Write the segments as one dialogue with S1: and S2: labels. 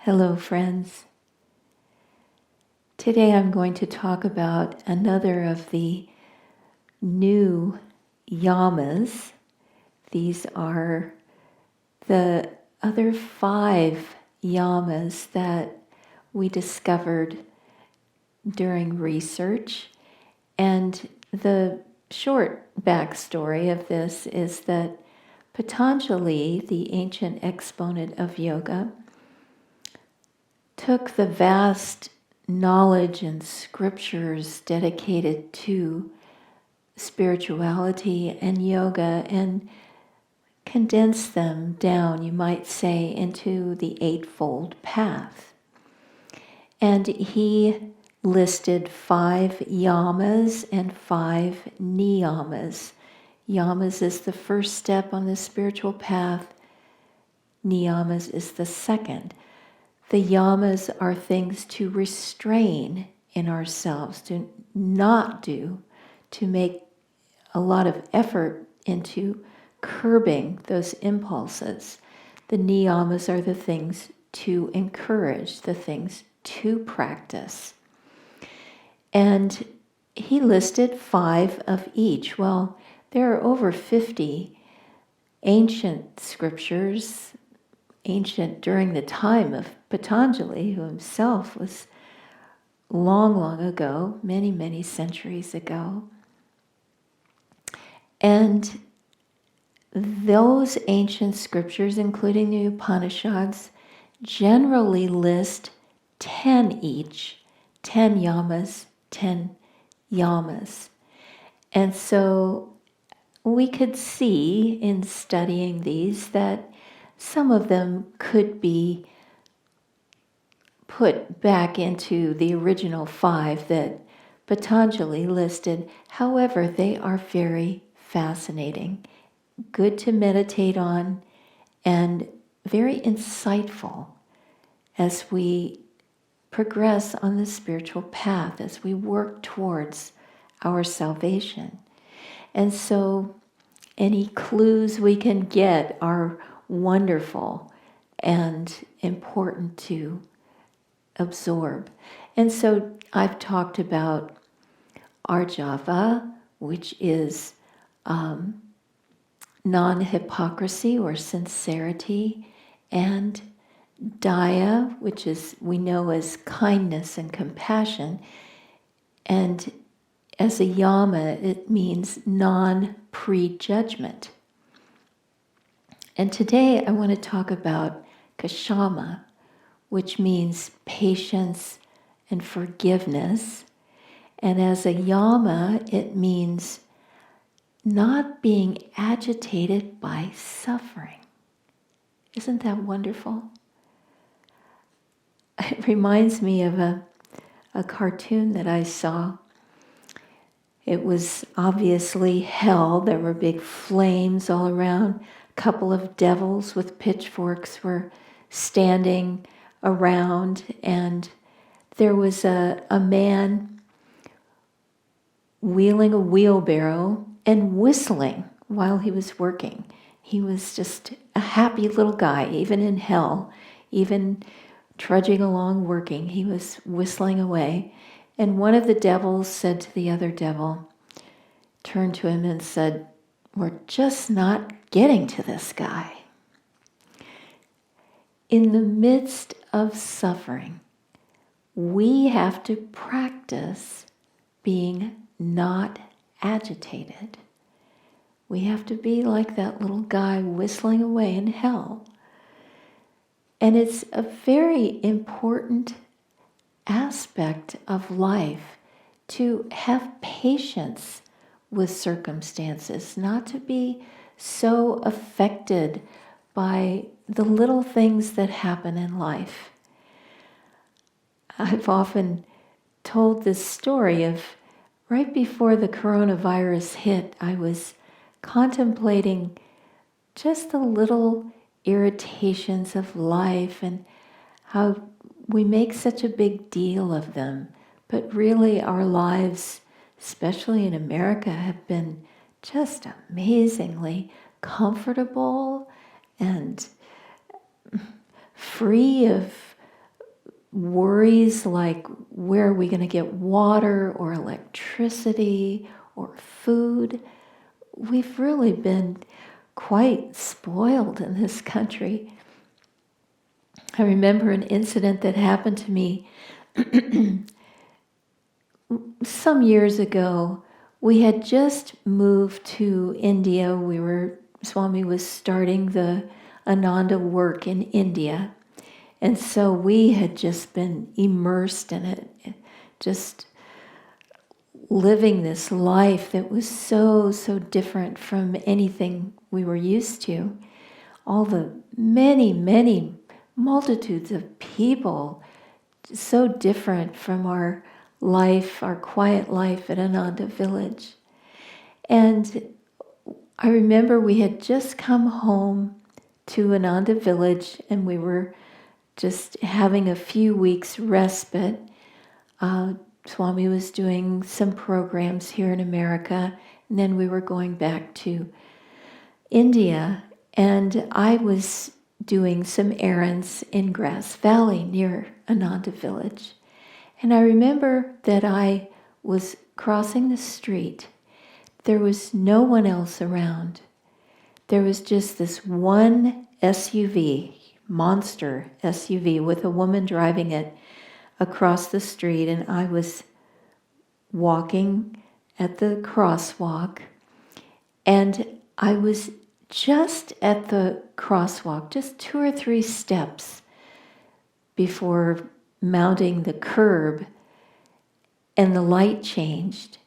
S1: Hello, friends. Today I'm going to talk about another of the new Yamas. These are the other 5 Yamas that we discovered during research. And the short backstory of this is that Patanjali, the ancient exponent of yoga, took the vast knowledge and scriptures dedicated to spirituality and yoga and condensed them down, you might say, into the Eightfold Path. And he listed 5 yamas and 5 niyamas. Yamas is the first step on the spiritual path. Niyamas is the second. The yamas are things to restrain in ourselves, to not do, to make a lot of effort into curbing those impulses. The niyamas are the things to encourage, the things to practice. And he listed 5 of each. Well, there are over 50 ancient scriptures, ancient during the time of Patanjali, who himself was long, long ago, many, many centuries ago. And those ancient scriptures, including the Upanishads, generally list 10 each, 10 yamas, 10 yamas. And so we could see in studying these that some of them could be put back into the original 5 that Patanjali listed. However, they are very fascinating, good to meditate on, and very insightful as we progress on the spiritual path, as we work towards our salvation. And so any clues we can get are wonderful and important to absorb. And so I've talked about Arjava, which is non-hypocrisy or sincerity, and Daya, which is we know as kindness and compassion. And as a yama, it means non-prejudgment. And today I want to talk about Kshama, which means patience and forgiveness. And as a yama, it means not being agitated by suffering. Isn't that wonderful? It reminds me of a cartoon that I saw. It was obviously hell. There were big flames all around. A couple of devils with pitchforks were standing around, and there was a man wheeling a wheelbarrow and whistling while he was working. He was just a happy little guy, even in hell, even trudging along working. He was whistling away. And one of the devils said to the other devil, turned to him and said, "We're just not getting to this guy." In the midst of suffering, we have to practice being not agitated. We have to be like that little guy whistling away in hell. And it's a very important aspect of life to have patience with circumstances, not to be so affected by the little things that happen in life. I've often told this story of right before the coronavirus hit, I was contemplating just the little irritations of life and how we make such a big deal of them. But really our lives, especially in America, have been just amazingly comfortable and free of worries like, where are we going to get water or electricity or food? We've really been quite spoiled in this country. I remember an incident that happened to me some years ago. We had just moved to India. Swami was starting the Ananda work in India. And so we had just been immersed in it, just living this life that was so, so different from anything we were used to. All the many, many multitudes of people, so different from our life, our quiet life at Ananda Village. And I remember we had just come home to Ananda Village, and we were just having a few weeks respite. Swami was doing some programs here in America, and then we were going back to India, and I was doing some errands in Grass Valley near Ananda Village. And I remember that I was crossing the street. There was no one else around. There was just this one SUV, monster SUV, with a woman driving it across the street, and I was walking at the crosswalk, and I was just at the crosswalk, just 2 or 3 steps before mounting the curb, and the light changed,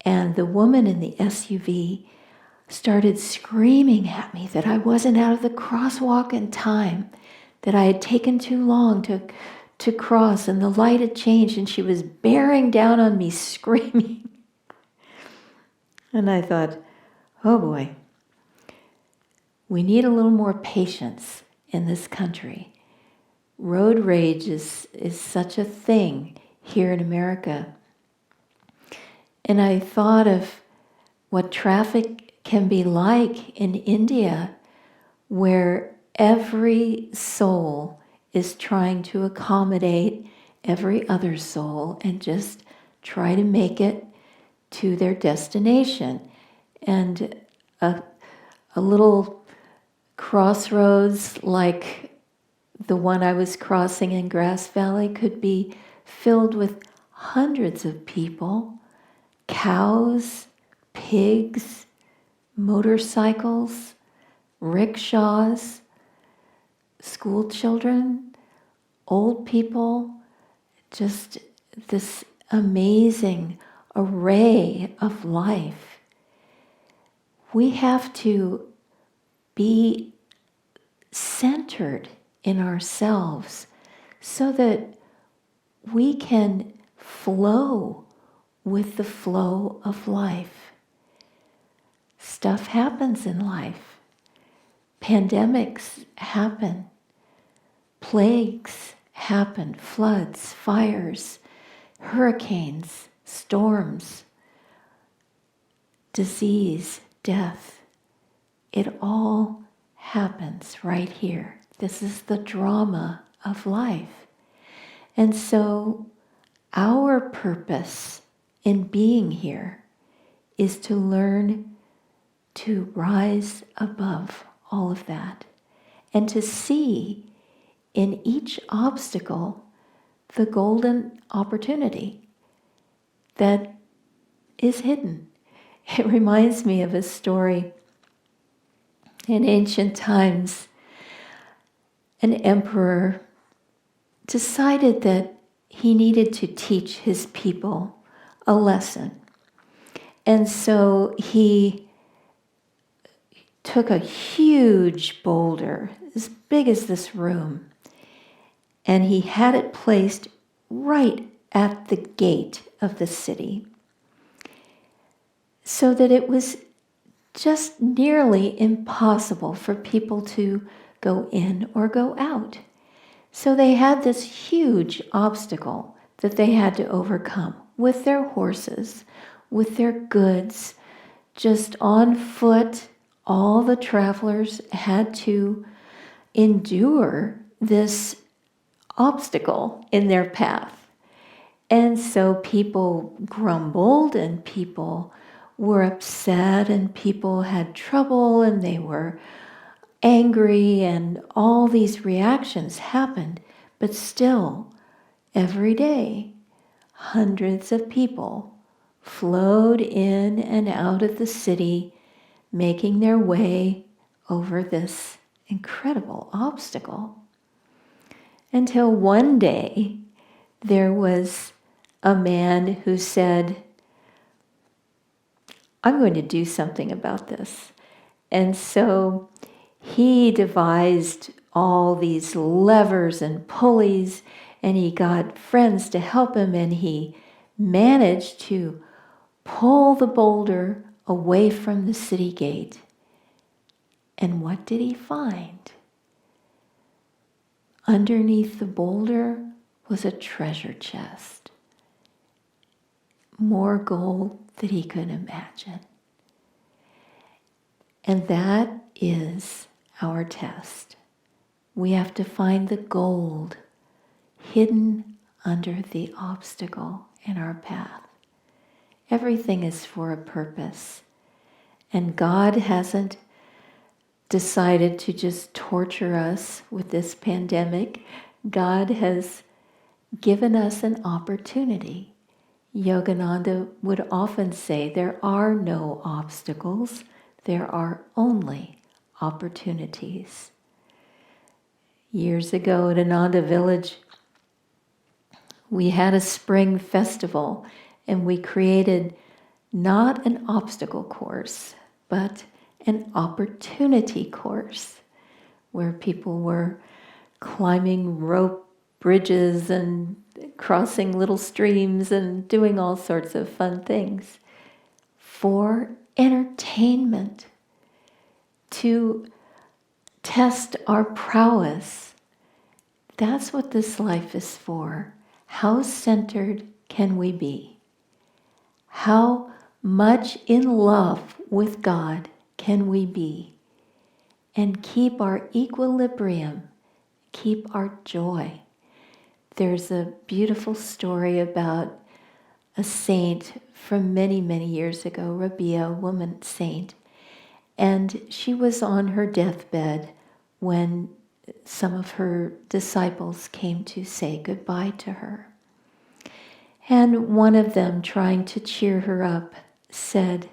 S1: and the woman in the SUV started screaming at me that I wasn't out of the crosswalk in time, that I had taken too long to cross, and the light had changed, and she was bearing down on me screaming. And I thought, oh boy, we need a little more patience in this country. Road rage is such a thing here in America. And I thought of what traffic can be like in India, where every soul is trying to accommodate every other soul and just try to make it to their destination. And a little crossroads like the one I was crossing in Grass Valley could be filled with hundreds of people, cows, pigs, motorcycles, rickshaws, school children, old people, just this amazing array of life. We have to be centered in ourselves so that we can flow with the flow of life. Stuff happens in life. Pandemics happen. Plagues happen. Floods, fires, hurricanes, storms, disease, death. It all happens right here. This is the drama of life. And so our purpose in being here is to learn to rise above all of that and to see in each obstacle the golden opportunity that is hidden. It reminds me of a story. In ancient times, an emperor decided that he needed to teach his people a lesson. And so he took a huge boulder, as big as this room, and he had it placed right at the gate of the city, so that it was just nearly impossible for people to go in or go out. So they had this huge obstacle that they had to overcome with their horses, with their goods, just on foot. All the travelers had to endure this obstacle in their path. And so people grumbled and people were upset and people had trouble and they were angry and all these reactions happened. But still, every day, hundreds of people flowed in and out of the city, making their way over this incredible obstacle. Until one day, there was a man who said, I'm going to do something about this. And so he devised all these levers and pulleys, and he got friends to help him, and he managed to pull the boulder away from the city gate. And what did he find? Underneath the boulder was a treasure chest. More gold than he could imagine. And that is our test. We have to find the gold hidden under the obstacle in our path. Everything is for a purpose. And God hasn't decided to just torture us with this pandemic. God has given us an opportunity. Yogananda would often say there are no obstacles, there are only opportunities. Years ago at Ananda Village, we had a spring festival and we created not an obstacle course, but an opportunity course where people were climbing rope bridges and crossing little streams and doing all sorts of fun things for entertainment, to test our prowess. That's what this life is for. How centered can we be? How much in love with God can we be? And keep our equilibrium, keep our joy. There's a beautiful story about a saint from many, many years ago, Rabia, a woman saint. And she was on her deathbed when some of her disciples came to say goodbye to her. And one of them, trying to cheer her up, said,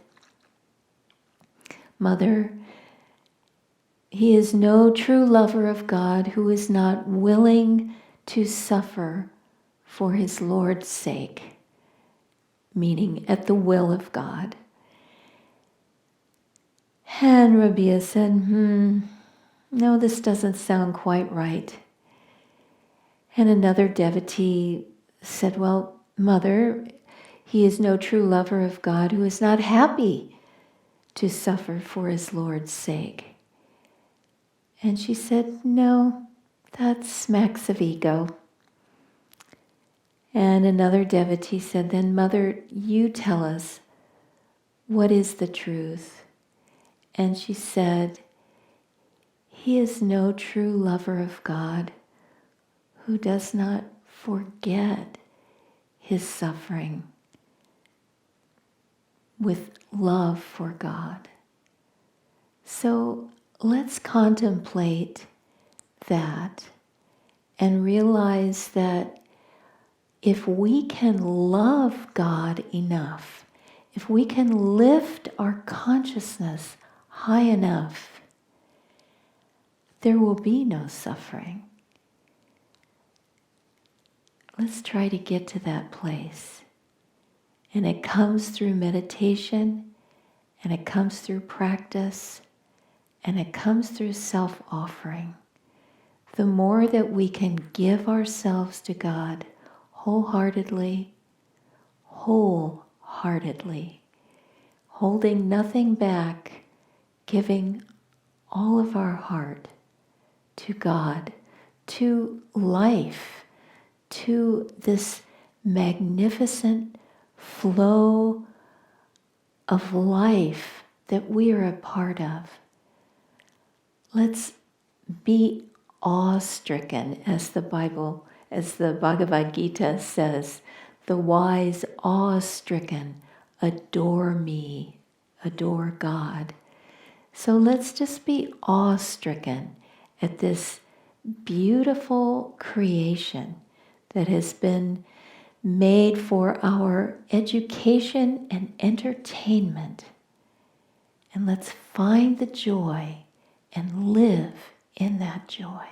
S1: Mother, he is no true lover of God who is not willing to suffer for his Lord's sake, meaning at the will of God. And Rabia said, no, this doesn't sound quite right. And another devotee said, well, Mother, he is no true lover of God who is not happy to suffer for his Lord's sake. And she said, no, that smacks of ego. And another devotee said, then Mother, you tell us, what is the truth? And she said, he is no true lover of God who does not forget his suffering with love for God. So let's contemplate that and realize that if we can love God enough, if we can lift our consciousness high enough, there will be no suffering. Let's try to get to that place. And it comes through meditation, and it comes through practice, and it comes through self-offering. The more that we can give ourselves to God wholeheartedly, holding nothing back, giving all of our heart to God, to life, to this magnificent flow of life that we are a part of. Let's be awe-stricken, as the Bhagavad Gita says, the wise awe-stricken adore me, adore God. So let's just be awe-stricken at this beautiful creation that has been made for our education and entertainment. And let's find the joy and live in that joy.